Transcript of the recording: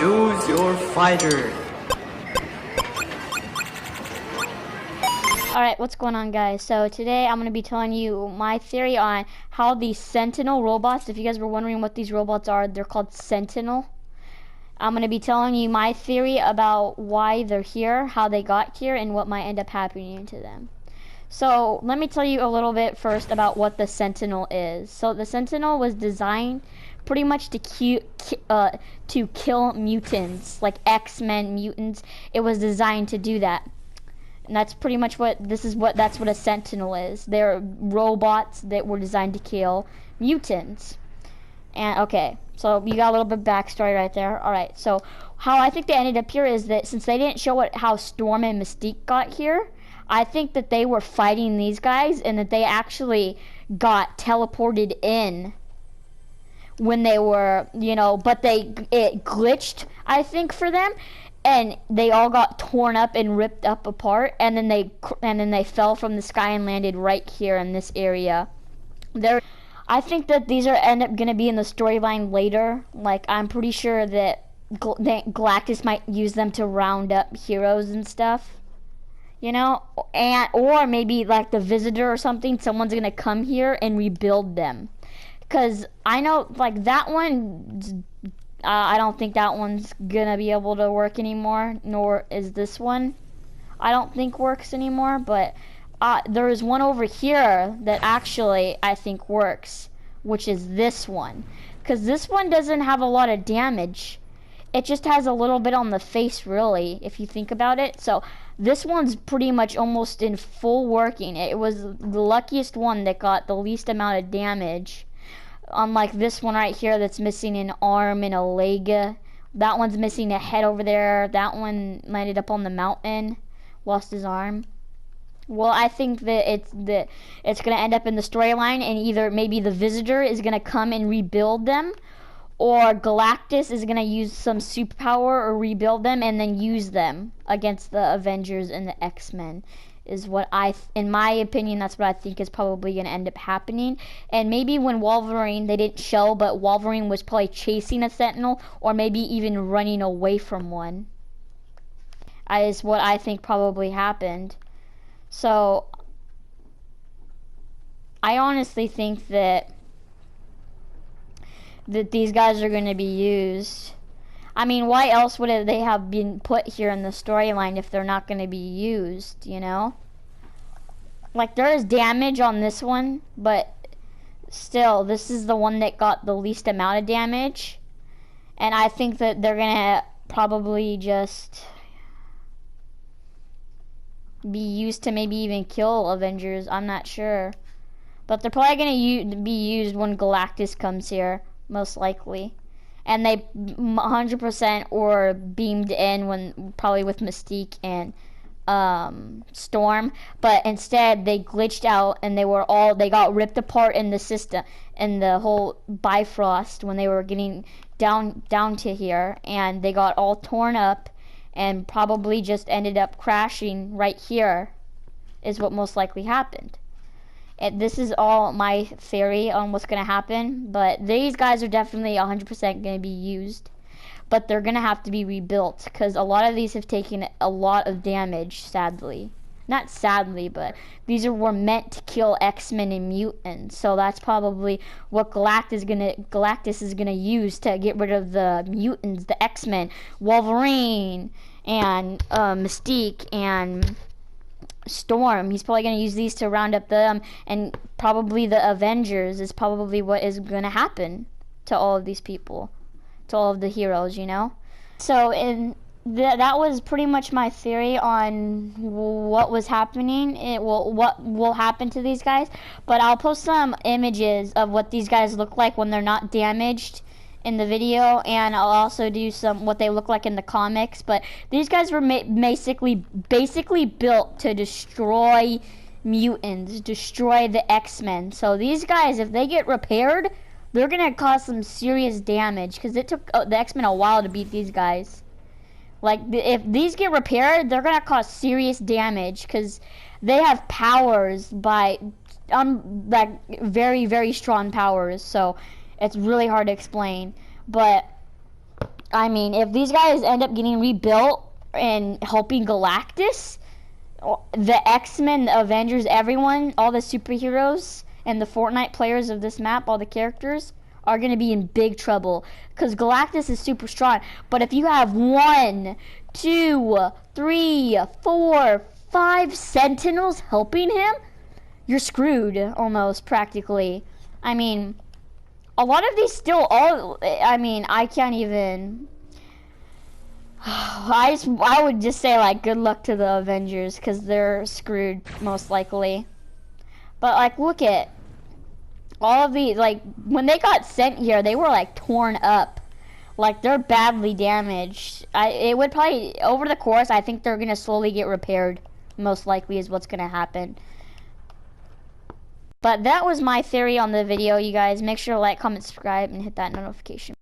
Choose your fighter. Alright, what's going on, guys? So today I'm going to be telling you my theory on how the sentinel robots, if you guys were wondering what these robots are, they're called sentinel. I'm going to be telling you my theory about why they're here, how they got here, and what might end up happening to them. So let me tell you a little bit first about what the sentinel is. So the sentinel was designed pretty much to kill mutants, like X-Men mutants. It was designed to do that. And that's pretty much that's what a sentinel is. They're robots that were designed to kill mutants. And okay, so you got a little bit of backstory right there. Alright, so how I think they ended up here is that since they didn't show how Storm and Mystique got here, I think that they were fighting these guys and that they actually got teleported in when they were, but it glitched, I think, for them. And they all got torn up and ripped up apart, and then they fell from the sky and landed right here in this area. I think that these end up gonna be in the storyline later. Like, I'm pretty sure that Galactus might use them to round up heroes and stuff, or maybe like the Visitor or something. Someone's gonna come here and rebuild them, because I know like that one. I don't think that one's gonna be able to work anymore, nor is this one. I don't think works anymore, but there is one over here that actually I think works, which is this one. Because this one doesn't have a lot of damage. It just has a little bit on the face, really, if you think about it. So this one's pretty much almost in full working. It was the luckiest one that got the least amount of damage. Unlike this one right here that's missing an arm and a leg. That one's missing a head over there. That one landed up on the mountain, lost his arm. Well, I think that it's going to end up in the storyline, and either maybe the Visitor is going to come and rebuild them, or Galactus is going to use some superpower or rebuild them and then use them against the Avengers and the X-Men. Is what in my opinion, that's what I think is probably going to end up happening. And maybe when Wolverine, they didn't show, but Wolverine was probably chasing a Sentinel, or maybe even running away from one. Is what I think probably happened. So, I honestly think that these guys are going to be used. I mean, why else would they have been put here in the storyline if they're not going to be used, Like, there is damage on this one, but still, this is the one that got the least amount of damage. And I think that they're going to probably just be used to maybe even kill Avengers. I'm not sure. But they're probably going to be used when Galactus comes here, most likely. And they 100% were beamed in probably with Mystique and Storm, but instead they glitched out and they got ripped apart in the system, in the whole Bifrost when they were getting down to here, and they got all torn up and probably just ended up crashing right here, is what most likely happened. And this is all my theory on what's going to happen, but these guys are definitely 100% going to be used, but they're going to have to be rebuilt, because a lot of these have taken a lot of damage, sadly. Not sadly, but these were meant to kill X-Men and mutants, so that's probably what Galactus is going to use to get rid of the mutants, the X-Men, Wolverine, and Mystique, and Storm. He's probably going to use these to round up them, and probably the Avengers is probably what is going to happen to all of these people, to all of the heroes, So that was pretty much my theory on what was happening. What will happen to these guys. But I'll post some images of what these guys look like when they're not damaged in the video, and I'll also do what they look like in the comics. But these guys were basically built to destroy mutants, destroy the X-Men. So these guys, if they get repaired, they're gonna cause some serious damage, because it took the X-Men a while to beat these guys. Like, if these get repaired, they're gonna cause serious damage, because they have powers like very, very strong powers. So it's really hard to explain, but I mean, if these guys end up getting rebuilt and helping Galactus, the X-Men, the Avengers, everyone, all the superheroes, and the Fortnite players of this map, all the characters, are going to be in big trouble. Because Galactus is super strong. But if you have 1, 2, 3, 4, 5 Sentinels helping him, you're screwed, almost, practically. I mean, a lot of these still all, I mean, I can't even... I would just say, like, good luck to the Avengers, because they're screwed, most likely. But, like, look at all of these, like, when they got sent here, they were, like, torn up. Like, they're badly damaged. It would probably, over the course, I think they're going to slowly get repaired, most likely is what's going to happen. But that was my theory on the video, you guys. Make sure to like, comment, subscribe, and hit that notification.